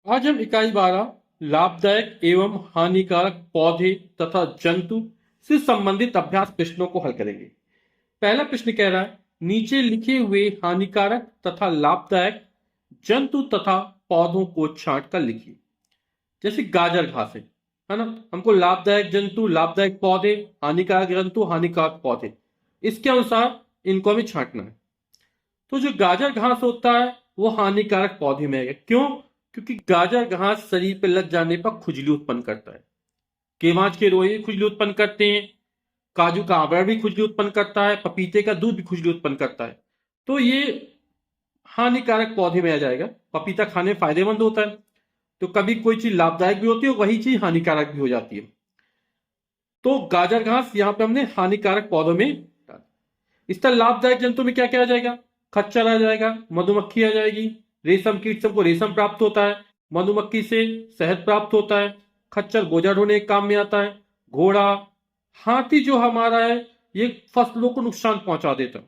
आज हम इकाई 12 लाभदायक एवं हानिकारक पौधे तथा जंतु से संबंधित अभ्यास प्रश्नों को हल करेंगे। पहला प्रश्न कह रहा है, नीचे लिखे हुए हानिकारक तथा लाभदायक जंतु तथा पौधों को छांट कर लिखिए। जैसे गाजर घास है ना, हमको लाभदायक जंतु, लाभदायक पौधे, हानिकारक जंतु, हानिकारक पौधे, इसके अनुसार इनको हमें छांटना है। तो जो गाजर घास होता है वो हानिकारक पौधे में आएगा। क्यों? क्योंकि गाजर घास शरीर पर लग जाने पर खुजली उत्पन्न करता है। केवांच के रोए खुजली उत्पन्न करते हैं, काजू का आवरण भी खुजली उत्पन्न करता है, पपीते का दूध भी खुजली उत्पन्न करता है। तो ये हानिकारक पौधे में आ जाएगा। पपीता खाने में फायदेमंद होता है, तो कभी कोई चीज लाभदायक भी होती है, वही चीज हानिकारक भी हो जाती है। तो गाजर घास यहां पे हमने हानिकारक पौधों में डाला। इस तरह लाभदायक जंतु में क्या क्या आ जाएगा? खच्चर आ जाएगा, मधुमक्खी आ जाएगी, रेशम कीट से हमको रेशम प्राप्त होता है, मधुमक्खी से शहद प्राप्त होता है, खच्चर बोझा ढोने के काम में आता है, घोड़ा, हाथी जो हमारा है ये फसलों को नुकसान पहुंचा देता है,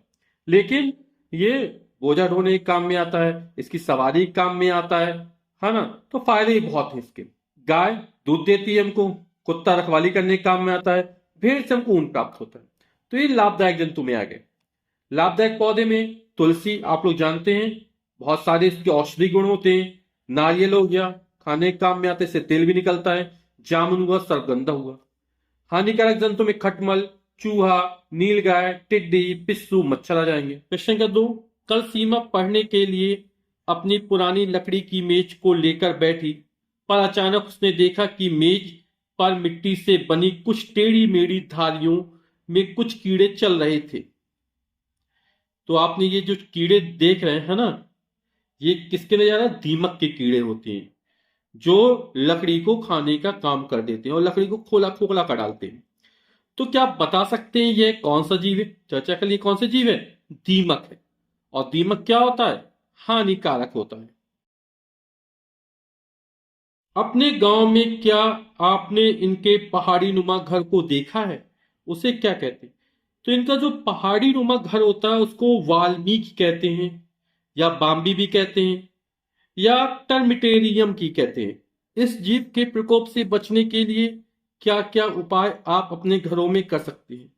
लेकिन ये बोझा ढोने के काम में आता है, इसकी सवारी के काम में आता है ना। तो फायदे ही बहुत है इसके। गाय दूध देती है हमको, कुत्ता रखवाली करने के काम में आता है, भेड़ से हमको ऊन प्राप्त होता है। तो ये लाभदायक जंतु में आ गए। लाभदायक पौधे में तुलसी आप लोग जानते हैं, बहुत सारे इसके औषधि गुण होते हैं। नारियल हो गया, खाने के काम में आते, इससे तेल भी निकलता है। जामुन हुआ, सरगंधा हुआ। हानिकारक जंतु में खटमल, चूहा, नीलगाय, टिड्डी, पिस्सू, मच्छर आ जाएंगे। प्रश्न नंबर 2, कल सीमा पढ़ने के लिए अपनी पुरानी लकड़ी की मेज को लेकर बैठी, पर अचानक उसने देखा कि मेज पर मिट्टी से बनी कुछ टेढ़ी मेढ़ी धारियों में कुछ कीड़े चल रहे थे। तो आपने ये जो कीड़े देख रहे हैं ना, ये किसके नजर? दीमक के कीड़े होते हैं, जो लकड़ी को खाने का काम कर देते हैं और लकड़ी को खोला खोखला कर डालते हैं। तो क्या आप बता सकते हैं ये कौन सा जीव है? चर्चा के लिए कौन सा जीव है? दीमक है। और दीमक क्या होता है? हानिकारक होता है। अपने गांव में क्या आपने इनके पहाड़ी नुमा घर को देखा है? उसे क्या कहते हैं? तो इनका जो पहाड़ी नुमा घर होता है उसको वाल्मीकि कहते हैं, या बाम्बी भी कहते हैं, या टर्मिटेरियम की कहते हैं। इस जीव के प्रकोप से बचने के लिए क्या क्या उपाय आप अपने घरों में कर सकते हैं?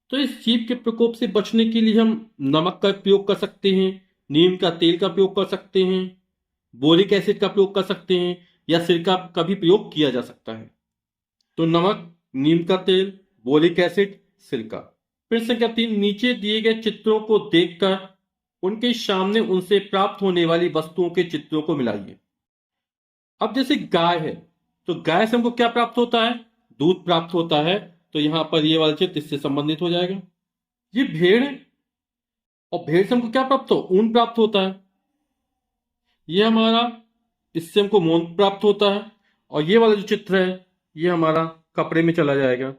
तो इस जीव के प्रकोप से बचने के लिए हम नमक का प्रयोग कर सकते हैं, नीम का तेल का प्रयोग कर सकते हैं, बोरिक एसिड का प्रयोग कर सकते हैं, या सिरका का भी प्रयोग किया जा सकता है। तो नमक, नीम का तेल, बोरिक एसिड, सिरका। प्रश्न संख्या 3, नीचे दिए गए चित्रों को देखकर उनके सामने उनसे प्राप्त होने वाली वस्तुओं के चित्रों को मिलाइए। अब जैसे गाय है, तो गाय से हमको क्या प्राप्त होता है? दूध प्राप्त होता है। तो यहां पर ये वाला चित्र इससे संबंधित हो जाएगा। ये भेड़ है, और भेड़ से हमको क्या प्राप्त हो? ऊन प्राप्त होता है। ये हमारा, इससे हमको मोम प्राप्त होता है। और ये वाला जो चित्र है ये हमारा कपड़े में चला जाएगा।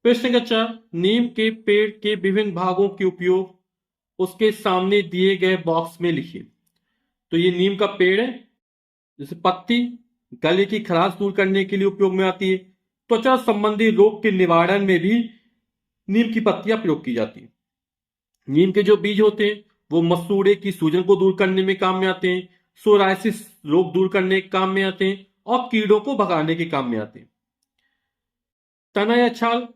प्रश्न नंबर 4, नीम के पेड़ के विभिन्न भागों के उपयोग उसके सामने दिए गए बॉक्स में लिखिए। तो ये नीम का पेड़ है, जैसे पत्ती गले की खराश दूर करने के लिए उपयोग में आती है। त्वचा संबंधी रोग के निवारण में भी नीम की पत्तियां प्रयोग की जाती है। नीम के जो बीज होते हैं वो मसूड़े की सूजन को दूर करने में काम में आते हैं, सोराइसिस रोग दूर करने के काम में आते हैं, और कीड़ों को भगाने के काम में आते हैं। तना या छाल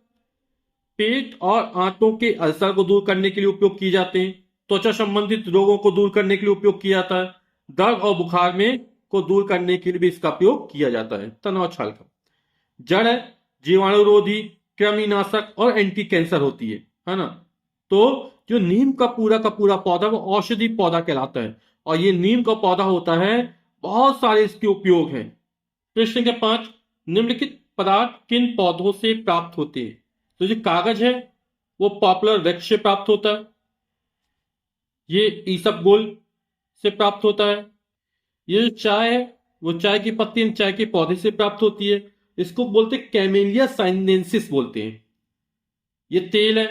पेट और आंतों के अल्सर को दूर करने के लिए उपयोग किए जाते हैं। त्वचा संबंधित रोगों को दूर करने के लिए उपयोग किया जाता है। दर्द और बुखार में को दूर करने के लिए भी इसका उपयोग किया जाता है। तना और छाल का जड़ है जीवाणुरोधी, कृमिनाशक और एंटी कैंसर होती है ना। तो जो नीम का पूरा पौधा वो औषधि पौधा कहलाता है, और ये नीम का पौधा होता है, बहुत सारे इसके उपयोग हैं। प्रश्न के 5, निम्नलिखित पदार्थ किन पौधों से प्राप्त होते हैं? तो जो कागज है वो पॉपुलर वृक्ष से प्राप्त होता है। ये ईसबगोल से प्राप्त होता है। ये जो चाय है वो चाय की पत्ती चाय के पौधे से प्राप्त होती है, इसको बोलते कैमेलिया साइनेंसिस बोलते हैं। ये तेल है,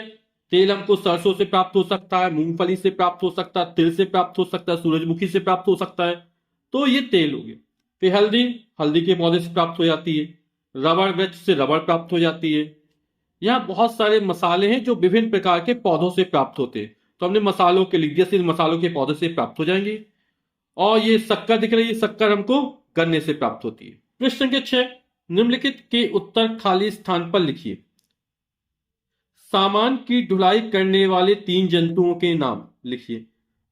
तेल हमको सरसों से प्राप्त हो सकता है, मूंगफली से प्राप्त हो सकता है, तिल से प्राप्त हो सकता है, सूरजमुखी से प्राप्त हो सकता है। तो ये तेल हो गया। फिर हल्दी, हल्दी के पौधे से प्राप्त हो जाती है। रबड़, वृक्ष से रबड़ प्राप्त हो जाती है। यहाँ बहुत सारे मसाले हैं जो विभिन्न प्रकार के पौधों से प्राप्त होते हैं। तो हमने मसालों के लिख दिया, सिर्फ मसालों के पौधे से प्राप्त हो जाएंगे। और ये शक्कर दिख रही है, शक्कर हमको करने से प्राप्त होती है। प्रश्न संख्या 6, निम्नलिखित के उत्तर खाली स्थान पर लिखिए। सामान की ढुलाई करने वाले 3 जंतुओं के नाम लिखिए।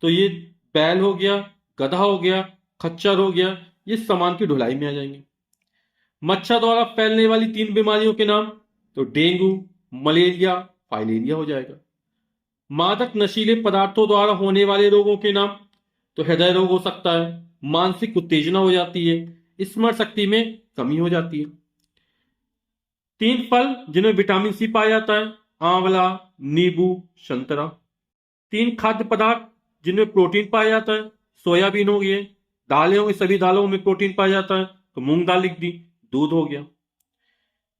तो ये बैल हो गया, गधा हो गया, खच्चर हो गया, ये सामान की ढुलाई में आ जाएंगे। मच्छर द्वारा फैलने वाली 3 बीमारियों के नाम, तो डेंगू, मलेरिया, फाइलेरिया हो जाएगा। मादक नशीले पदार्थों द्वारा होने वाले रोगों के नाम, तो हृदय रोग हो सकता है, मानसिक उत्तेजना हो जाती है, स्मरण शक्ति में कमी हो जाती है। 3 फल जिनमें विटामिन सी पाया जाता है, आंवला, नींबू, संतरा। 3 खाद्य पदार्थ जिनमें प्रोटीन पाया जाता है, सोयाबीन हो गई, दालें होंगी, सभी दालों में प्रोटीन पाया जाता है, तो मूंग दाल लिख दी, दूध हो गया।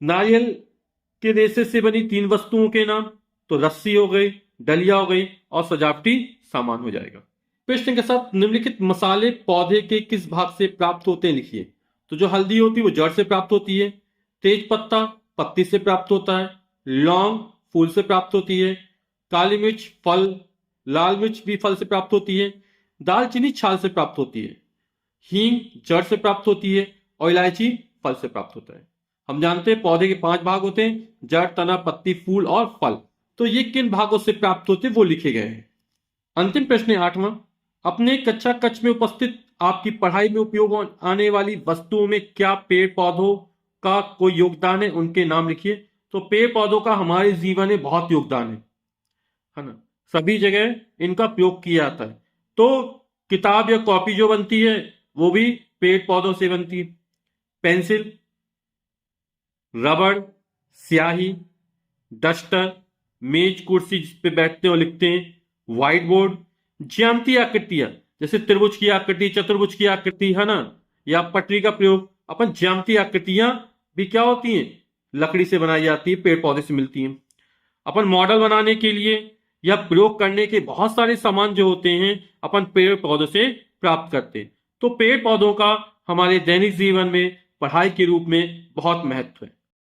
नारियल के रेशे से बनी 3 वस्तुओं के नाम, तो रस्सी हो गई, डलिया हो गई और सजावटी सामान हो जाएगा। प्रश्न के साथ, निम्नलिखित मसाले पौधे के किस भाग से प्राप्त होते हैं लिखिए। तो जो हल्दी होती है वो जड़ से प्राप्त होती है, तेज पत्ता पत्ती से प्राप्त होता है, लौंग फूल से प्राप्त होती है, काली मिर्च फल, लाल मिर्च भी फल से प्राप्त होती है, दालचीनी छाल से प्राप्त होती है, हींग जड़ से प्राप्त होती है और इलायची फल से प्राप्त होता है। हम जानते हैं पौधे के 5 भाग होते हैं, जड़, तना, पत्ती, फूल और फल। तो ये किन भागों से प्राप्त होते हैं वो लिखे गए हैं। अंतिम प्रश्न है 8वां, अपने कक्षा कक्ष में उपस्थित आपकी पढ़ाई में उपयोग आने वाली वस्तुओं में क्या पेड़ पौधों का कोई योगदान है, उनके नाम लिखिए। तो पेड़ पौधों का हमारे जीवन में बहुत योगदान है ना, सभी जगह इनका प्रयोग किया जाता है। तो किताब या कॉपी जो बनती है वो भी पेड़ पौधों से बनती है। पेंसिल, रबड़, स्याही, डस्टर, मेज कुर्सी जिस पे बैठते हैं और लिखते हैं, व्हाइट बोर्ड, ज्यामितीय आकृतियां जैसे त्रिभुज की आकृति, चतुर्भुज की आकृति, है ना, या पटरी का प्रयोग। अपन ज्यामितीय आकृतियां भी क्या होती हैं, लकड़ी से बनाई जाती है, पेड़ पौधे से मिलती हैं। अपन मॉडल बनाने के लिए या प्रयोग करने के बहुत सारे सामान जो होते हैं अपन पेड़ पौधों से प्राप्त करते हैं। तो पेड़ पौधों का हमारे दैनिक जीवन में पढ़ाई के रूप में बहुत महत्व है।